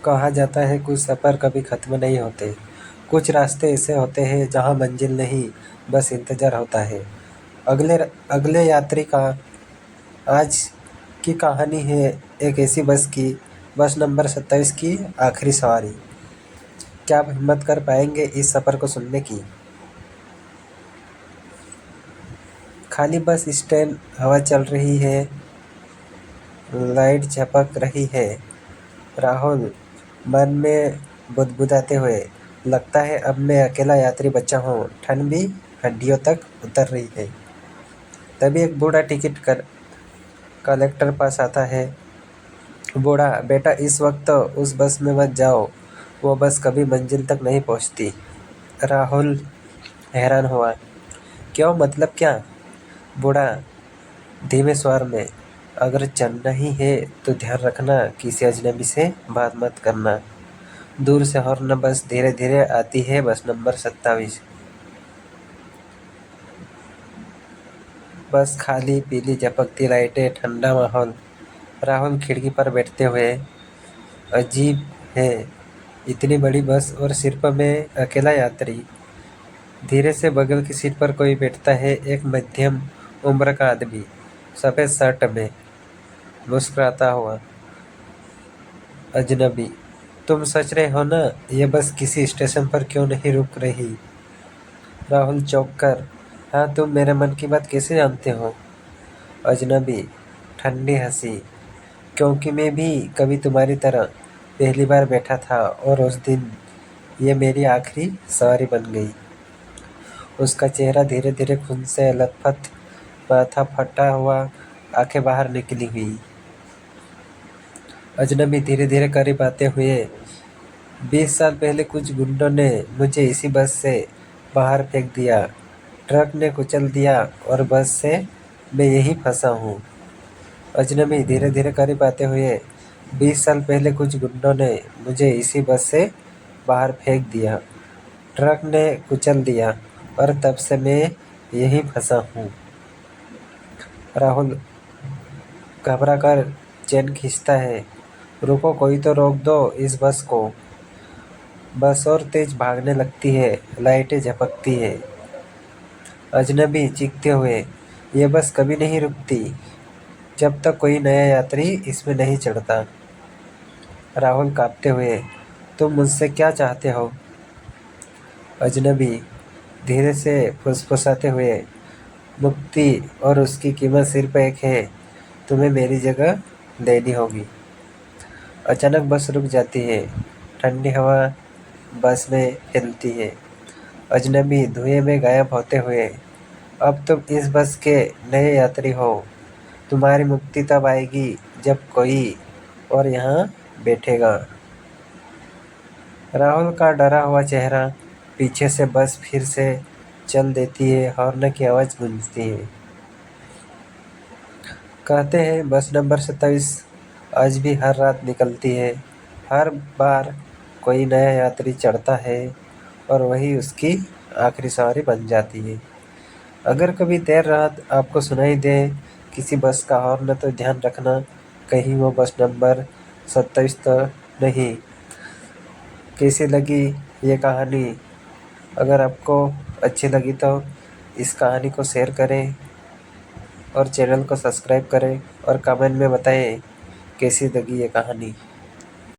कहा जाता है कुछ सफ़र कभी ख़त्म नहीं होते। कुछ रास्ते ऐसे होते हैं जहाँ मंजिल नहीं, बस इंतज़ार होता है। अगले अगले यात्री का आज की कहानी है एक ऐसी बस की, बस नंबर 27 की आखिरी सवारी। क्या आप हिम्मत कर पाएंगे इस सफ़र को सुनने की? खाली बस स्टैंड, हवा चल रही है, लाइट झपक रही है। राहुल मन में बुदबुदाते हुए, लगता है अब मैं अकेला यात्री बचा हूँ। ठंड भी हड्डियों तक उतर रही है। तभी एक बूढ़ा टिकट कलेक्टर पास आता है। बूढ़ा, बेटा इस वक्त उस बस में मत जाओ, वो बस कभी मंजिल तक नहीं पहुँचती। राहुल हैरान हुआ, क्यों, मतलब क्या? बूढ़ा धीमे स्वर में, अगर चलना ही है तो ध्यान रखना, किसी अजनबी से बात मत करना। दूर से हॉर्न, बस धीरे धीरे आती है, बस नंबर 27। बस खाली, पीली झपकती लाइटें, ठंडा माहौल। राहुल खिड़की पर बैठते हुए, अजीब है, इतनी बड़ी बस और सिर्फ मैं अकेला यात्री। धीरे से बगल की सीट पर कोई बैठता है, एक मध्यम उम्र का आदमी, सफ़ेद शर्ट में, मुस्कुराता हुआ। अजनबी, तुम सच रहे हो ना? ये बस किसी स्टेशन पर क्यों नहीं रुक रही? राहुल चौंक कर, हाँ, तुम मेरे मन की बात कैसे जानते हो? अजनबी ठंडी हंसी, क्योंकि मैं भी कभी तुम्हारी तरह पहली बार बैठा था और उस दिन ये मेरी आखिरी सवारी बन गई। उसका चेहरा धीरे धीरे खून से लथपथ, माथा फटा हुआ, आंखें बाहर निकली हुई। अजनबी धीरे धीरे करीब आते हुए, 20 साल पहले कुछ गुंडों ने मुझे इसी बस से बाहर फेंक दिया। ट्रक ने कुचल दिया और बस से मैं यहीं फंसा हूँ। अजनबी धीरे धीरे करीब आते हुए, 20 साल पहले कुछ गुंडों ने मुझे इसी बस से बाहर फेंक दिया। ट्रक ने कुचल दिया और तब से मैं यहीं फंसा हूँ। राहुल घबरा कर चैन खींचता है, रुको, कोई तो रोक दो इस बस को। बस और तेज भागने लगती है, लाइटें झपकती है। अजनबी चीखते हुए, ये बस कभी नहीं रुकती जब तक कोई नया यात्री इसमें नहीं चढ़ता। राहुल कांपते हुए, तुम मुझसे क्या चाहते हो? अजनबी धीरे से फुसफुसाते हुए, मुक्ति, और उसकी कीमत सिर्फ एक है, तुम्हें मेरी जगह लेनी होगी। अचानक बस रुक जाती है, ठंडी हवा बस में फैलती है। अजनबी धुएं में गायब होते हुए, अब तुम इस बस के नए यात्री हो। तुम्हारी मुक्ति तब आएगी जब कोई और यहाँ बैठेगा। राहुल का डरा हुआ चेहरा, पीछे से बस फिर से चल देती है, हॉर्न की आवाज़ गूंजती है। कहते हैं बस नंबर 27 आज भी हर रात निकलती है। हर बार कोई नया यात्री चढ़ता है और वही उसकी आखिरी सवारी बन जाती है। अगर कभी देर रात आपको सुनाई दे किसी बस का हॉर्न, तो ध्यान रखना, कहीं वो बस नंबर 27 तो नहीं। कैसी लगी ये कहानी? अगर आपको अच्छी लगी तो इस कहानी को शेयर करें और चैनल को सब्सक्राइब करें और कमेंट में बताएं कैसी लगी ये कहानी।